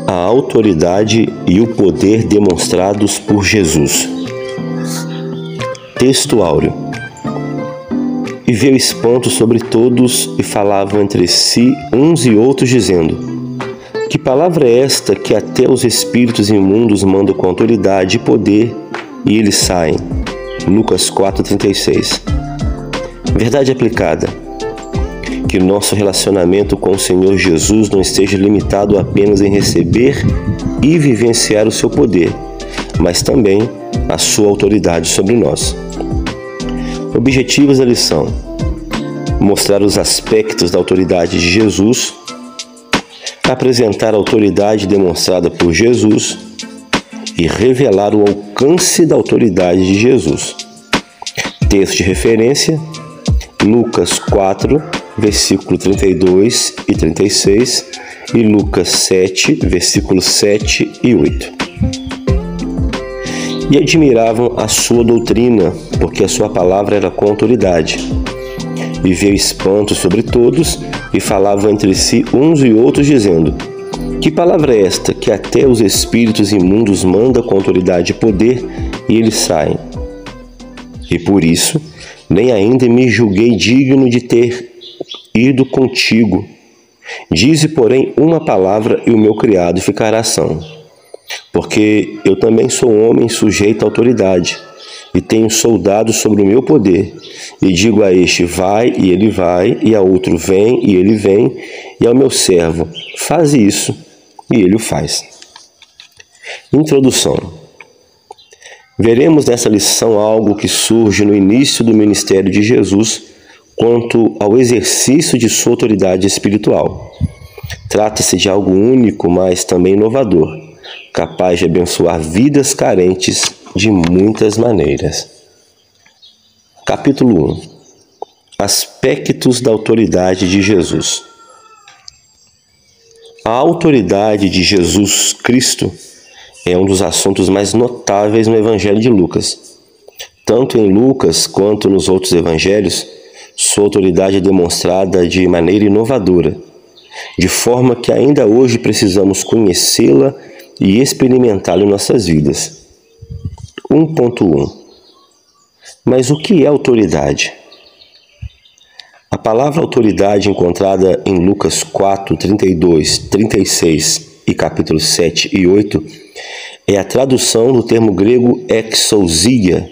A autoridade e o poder demonstrados por Jesus. Texto áureo. E veio espanto sobre todos, e falavam entre si uns e outros, dizendo: Que palavra é esta que até os espíritos imundos mandam com autoridade e poder, e eles saem? Lucas 4,36. Verdade aplicada. Que nosso relacionamento com o Senhor Jesus não esteja limitado apenas em receber e vivenciar o seu poder, mas também a sua autoridade sobre nós. Objetivos da lição: mostrar os aspectos da autoridade de Jesus, apresentar a autoridade demonstrada por Jesus e revelar o alcance da autoridade de Jesus. Texto de referência: Lucas 4, versículo 32 e 36 e Lucas 7, versículos 7 e 8. E admiravam a sua doutrina, porque a sua palavra era com autoridade. E veio espanto sobre todos, e falavam entre si uns e outros, dizendo: Que palavra é esta que até os espíritos imundos manda com autoridade e poder, e eles saem? E por isso, nem ainda me julguei digno de ter ido contigo. Dize, porém, uma palavra, e o meu criado ficará são. Porque eu também sou homem sujeito à autoridade, e tenho soldados sobre o meu poder, e digo a este: vai, e ele vai, e a outro: vem, e ele vem, e ao meu servo: faz isso, e ele o faz. Introdução. Veremos nessa lição algo que surge no início do ministério de Jesus quanto ao exercício de sua autoridade espiritual. Trata-se de algo único, mas também inovador, capaz de abençoar vidas carentes de muitas maneiras. Capítulo 1. Aspectos da autoridade de Jesus. A autoridade de Jesus Cristo é um dos assuntos mais notáveis no Evangelho de Lucas. Tanto em Lucas quanto nos outros evangelhos, sua autoridade é demonstrada de maneira inovadora, de forma que ainda hoje precisamos conhecê-la e experimentá-la em nossas vidas. 1.1. Mas o que é autoridade? A palavra autoridade encontrada em Lucas 4, 32, 36 e capítulos 7 e 8 é a tradução do termo grego exousia,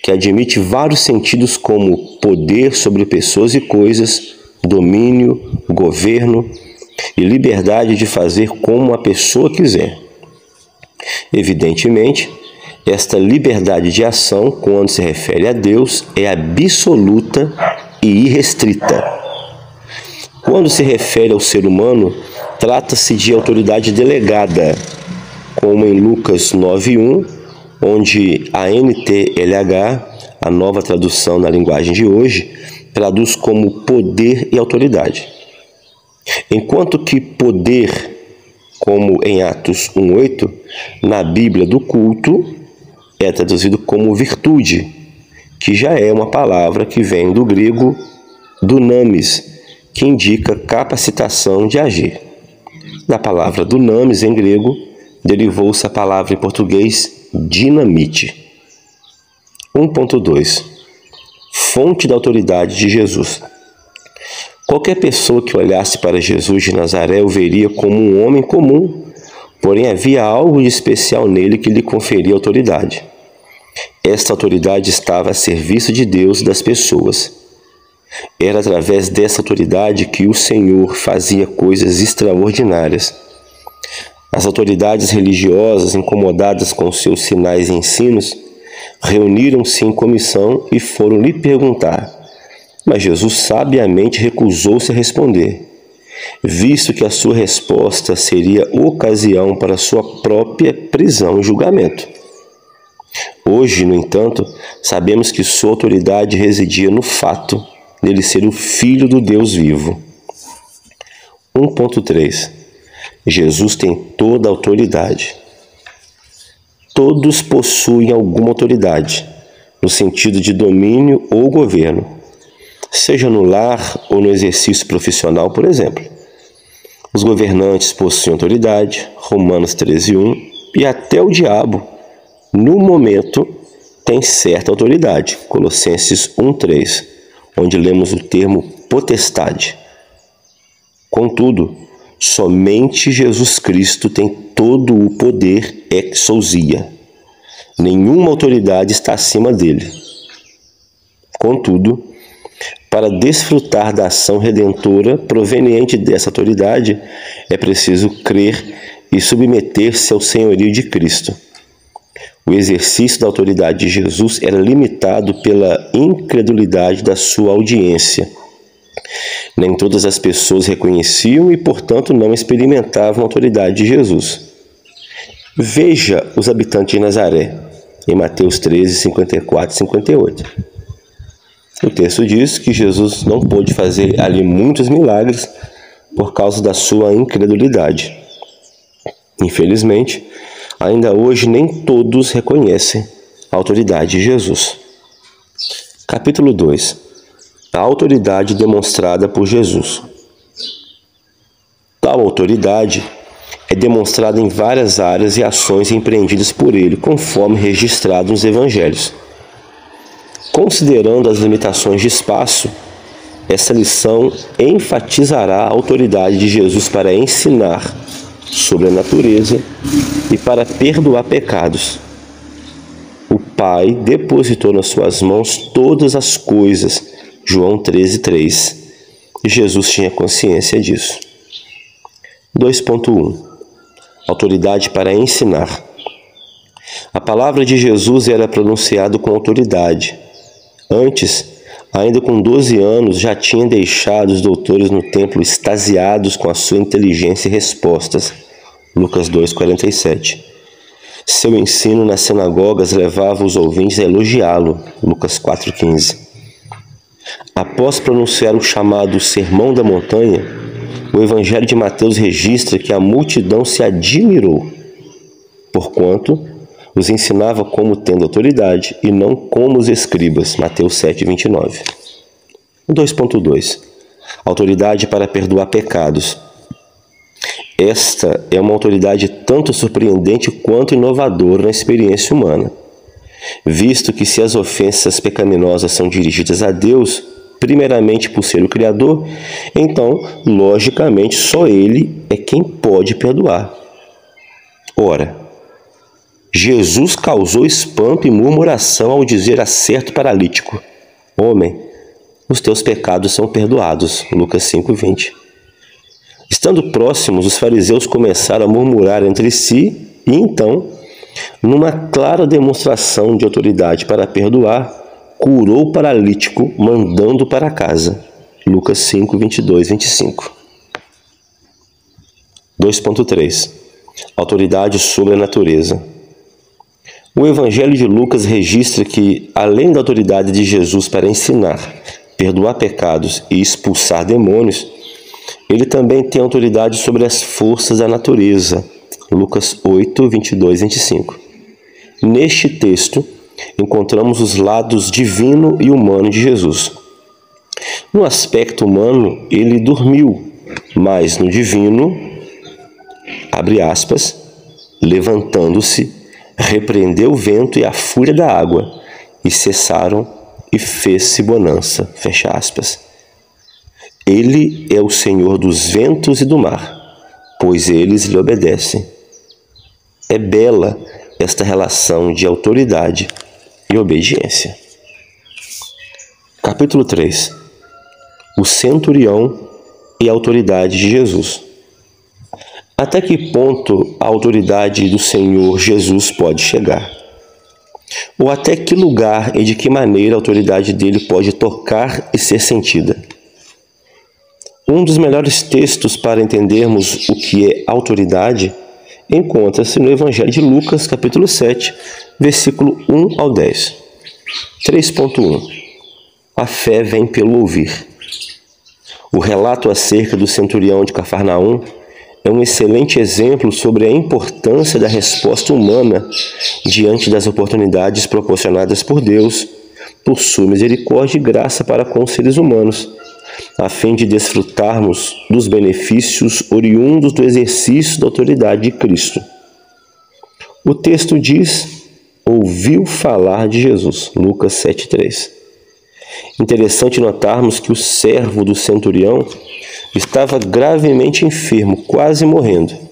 que admite vários sentidos como poder sobre pessoas e coisas, domínio, governo e liberdade de fazer como a pessoa quiser. Evidentemente, esta liberdade de ação, quando se refere a Deus, é absoluta e irrestrita. Quando se refere ao ser humano, trata-se de autoridade delegada, como em Lucas 9:1, onde a NTLH, a nova tradução na linguagem de hoje, traduz como poder e autoridade. Enquanto que poder, como em Atos 1:8, na Bíblia do culto, é traduzido como virtude, que já é uma palavra que vem do grego dunamis, que indica capacitação de agir. Da palavra dunamis em grego, derivou-se a palavra em português dinamite. 1.2. Fonte da autoridade de Jesus. Qualquer pessoa que olhasse para Jesus de Nazaré o veria como um homem comum, porém havia algo de especial nele que lhe conferia autoridade. Esta autoridade estava a serviço de Deus e das pessoas. Era através dessa autoridade que o Senhor fazia coisas extraordinárias. As autoridades religiosas, incomodadas com seus sinais e ensinos, reuniram-se em comissão e foram lhe perguntar, mas Jesus sabiamente recusou-se a responder, visto que a sua resposta seria ocasião para sua própria prisão e julgamento. Hoje, no entanto, sabemos que sua autoridade residia no fato dele ser o Filho do Deus vivo. 1.3. Jesus tem toda a autoridade. Todos possuem alguma autoridade, no sentido de domínio ou governo, seja no lar ou no exercício profissional, por exemplo. Os governantes possuem autoridade, Romanos 13:1, e até o diabo, no momento, tem certa autoridade, Colossenses 1:3, onde lemos o termo potestade. Contudo, somente Jesus Cristo tem todo o poder exousia. Nenhuma autoridade está acima dele. Contudo, para desfrutar da ação redentora proveniente dessa autoridade, é preciso crer e submeter-se ao senhorio de Cristo. O exercício da autoridade de Jesus era limitado pela incredulidade da sua audiência. Nem todas as pessoas reconheciam e, portanto, não experimentavam a autoridade de Jesus. Veja os habitantes de Nazaré, em Mateus 13, 54 e 58. O texto diz que Jesus não pôde fazer ali muitos milagres por causa da sua incredulidade. Infelizmente, ainda hoje nem todos reconhecem a autoridade de Jesus. Capítulo 2. A autoridade demonstrada por Jesus. Tal autoridade é demonstrada em várias áreas e ações empreendidas por ele, conforme registrado nos evangelhos. Considerando as limitações de espaço, essa lição enfatizará a autoridade de Jesus para ensinar sobre a natureza e para perdoar pecados. O Pai depositou nas suas mãos todas as coisas, João 13:3, e Jesus tinha consciência disso. 2.1. Autoridade para ensinar. A palavra de Jesus era pronunciada com autoridade. Antes, ainda com 12 anos, já tinha deixado os doutores no templo extasiados com a sua inteligência e respostas. Lucas 2:47. Seu ensino nas sinagogas levava os ouvintes a elogiá-lo. Lucas 4:15. Após pronunciar o chamado Sermão da Montanha, o Evangelho de Mateus registra que a multidão se admirou, porquanto os ensinava como tendo autoridade e não como os escribas. Mateus 7:29. 2.2. Autoridade para perdoar pecados. Esta é uma autoridade tanto surpreendente quanto inovadora na experiência humana, visto que se as ofensas pecaminosas são dirigidas a Deus, primeiramente por ser o Criador, então, logicamente, só Ele é quem pode perdoar. Ora, Jesus causou espanto e murmuração ao dizer a certo paralítico: Homem, os teus pecados são perdoados. Lucas 5:20. Estando próximos, os fariseus começaram a murmurar entre si e então, numa clara demonstração de autoridade para perdoar, curou o paralítico, mandando para casa. Lucas 5:22-25. 2.3. Autoridade sobre a natureza. O Evangelho de Lucas registra que, além da autoridade de Jesus para ensinar, perdoar pecados e expulsar demônios, ele também tem autoridade sobre as forças da natureza. Lucas 8:22-25. Neste texto, encontramos os lados divino e humano de Jesus. No aspecto humano, ele dormiu, mas no divino, abre aspas, levantando-se, repreendeu o vento e a fúria da água, e cessaram, e fez-se bonança. Fecha aspas. Ele é o Senhor dos ventos e do mar, pois eles lhe obedecem. É bela esta relação de autoridade e obediência. Capítulo 3. O centurião e a autoridade de Jesus. Até que ponto a autoridade do Senhor Jesus pode chegar? Ou até que lugar e de que maneira a autoridade dele pode tocar e ser sentida? Um dos melhores textos para entendermos o que é autoridade encontra-se no Evangelho de Lucas, capítulo 7, versículo 1 ao 10. 3.1. A fé vem pelo ouvir. O relato acerca do centurião de Cafarnaum é um excelente exemplo sobre a importância da resposta humana diante das oportunidades proporcionadas por Deus, por sua misericórdia e graça para com os seres humanos, a fim de desfrutarmos dos benefícios oriundos do exercício da autoridade de Cristo. O texto diz: ouviu falar de Jesus, Lucas 7,3. Interessante notarmos que o servo do centurião estava gravemente enfermo, quase morrendo.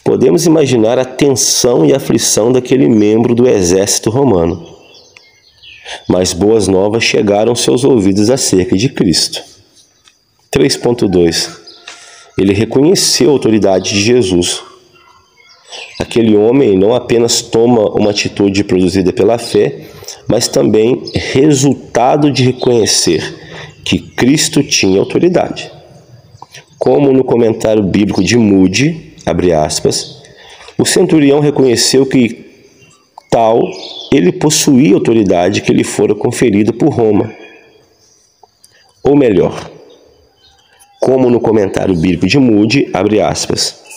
Podemos imaginar a tensão e aflição daquele membro do exército romano. Mas boas novas chegaram aos seus ouvidos acerca de Cristo. 3.2. Ele reconheceu a autoridade de Jesus. Aquele homem não apenas toma uma atitude produzida pela fé, mas também resultado de reconhecer que Cristo tinha autoridade. Como no comentário bíblico de Moody, abre aspas, o centurião reconheceu que tal ele possuía autoridade que lhe fora conferida por Roma. Ou melhor, como no comentário bíblico de Moody, abre aspas,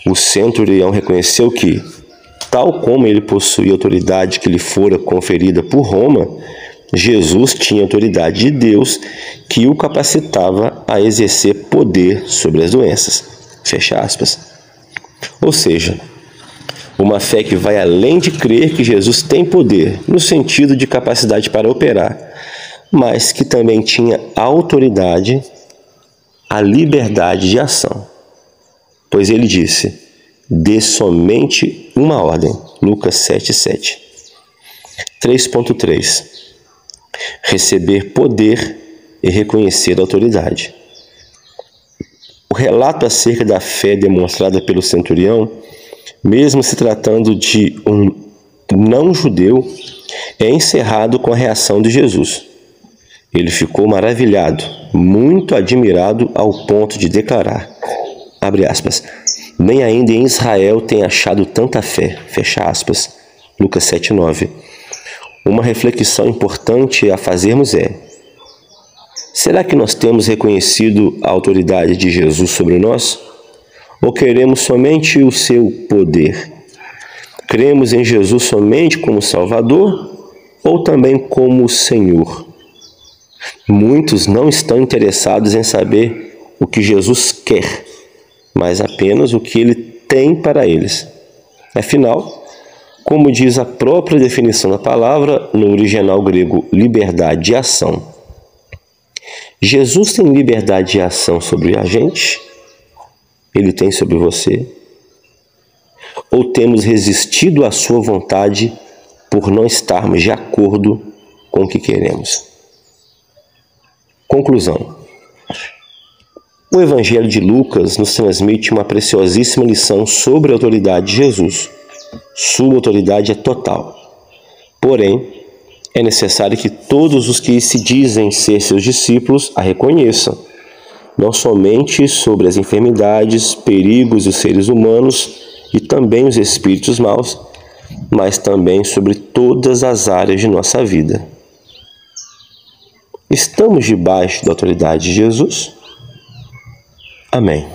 o centurião reconheceu que, tal como ele possuía autoridade que lhe fora conferida por Roma, Jesus tinha autoridade de Deus que o capacitava a exercer poder sobre as doenças. Fecha aspas. Ou seja, uma fé que vai além de crer que Jesus tem poder, no sentido de capacidade para operar, mas que também tinha autoridade, a liberdade de ação. Pois ele disse, dê somente uma ordem, Lucas 7,7. 3.3. Receber poder e reconhecer a autoridade. O relato acerca da fé demonstrada pelo centurião, mesmo se tratando de um não-judeu, é encerrado com a reação de Jesus. Ele ficou maravilhado, muito admirado ao ponto de declarar, abre aspas, nem ainda em Israel tem achado tanta fé, fecha aspas, Lucas 7,9. Uma reflexão importante a fazermos é, será que nós temos reconhecido a autoridade de Jesus sobre nós? Ou queremos somente o seu poder? Cremos em Jesus somente como Salvador ou também como Senhor? Muitos não estão interessados em saber o que Jesus quer, mas apenas o que Ele tem para eles. Afinal, como diz a própria definição da palavra no original grego, liberdade de ação, Jesus tem liberdade de ação sobre a gente? Ele tem sobre você? Ou temos resistido à sua vontade por não estarmos de acordo com o que queremos? Conclusão. O Evangelho de Lucas nos transmite uma preciosíssima lição sobre a autoridade de Jesus. Sua autoridade é total. Porém, é necessário que todos os que se dizem ser seus discípulos a reconheçam, não somente sobre as enfermidades, perigos dos seres humanos e também os espíritos maus, mas também sobre todas as áreas de nossa vida. Estamos debaixo da autoridade de Jesus? Amém.